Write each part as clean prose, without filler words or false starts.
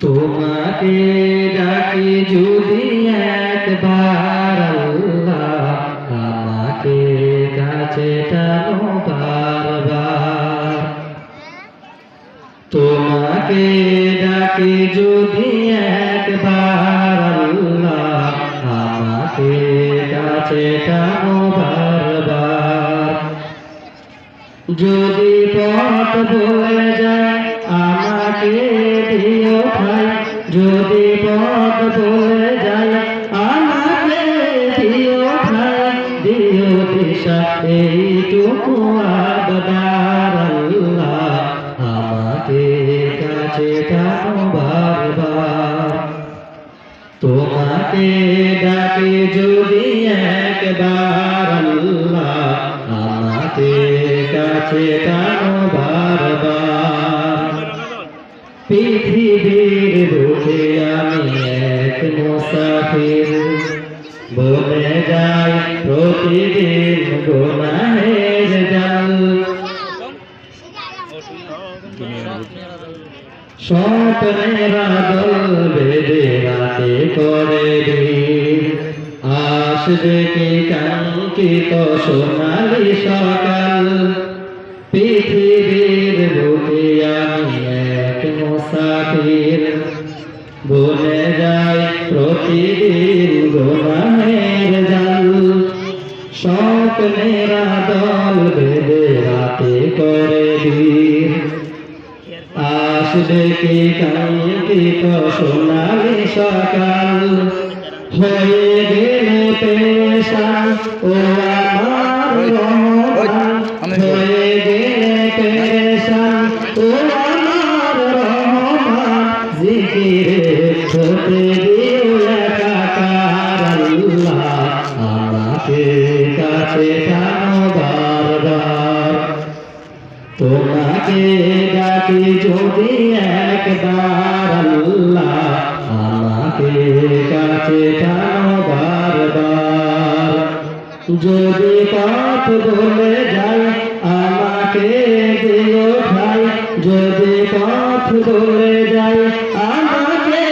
তোমাকে ডাকি যদি একবার আল্লাহ, আমাকে কাছে টানো বারবার। তোমাকে ডাকি যদি একবার আল্লাহ, আমাকে কাছে টানো বারবার। যদি পথ ভুলে যায় আমাকে দিও ঠাই, যদি পথ ভুলে যায় আমাকে দিও ঠাই, দিও দিশা এইটুকু আবদার আল্লাহ, আমাকে কাছে টানো বারবার। তোমাকে ডাকে যদি একবার আল্লাহ, আমাকে কাছে টানো বারবার। পৃথিবীর বুকে আমি এক মুসাফির, বনে যাই প্রতিদিন গুনাহের জাল। স্বপ্নের আদল বেঁধে রাতে করে ভিড়, আসবে কি কাঙ্ক্ষিত সোনালি সকাল। পৃথিবীর বুকে আমি এক মুসাফির, বনে যাই প্রতিদিন গুনাহের জাল। স্বপ্নের আদল বেঁধে রাতে করে ভিড়, আসবে কি কাঙ্ক্ষিত সোনালি সকাল। হয়ে গেলে পেরেশান ও আমার রহমান, হয়ে গেলে পেরেশান ও আমার রহমান। জিকিরে হতে দিও একাকার আল্লাহ, আমাকে কাছে টানো বারবার। তোমাকে ডাকি যদি একবার আল্লাহ, আমাকে কাছে টানো বারবার। যদি পথ ভুলে যাই আমাকে দিও ঠাই, যদি পথ ভুলে যাই আমাকে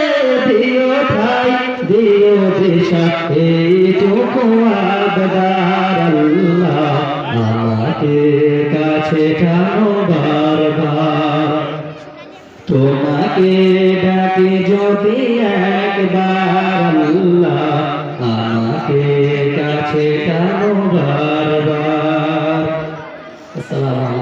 দিও ঠাই, দিও দিশা এইটুকু আবদার আল্লাহ, আমাকে কাছে টানো বারবার। তোমাকে ডাকি যদি একবার আল্লাহ, আমাকে কাছে টানো বারবার। আসসালামু আলাইকুম।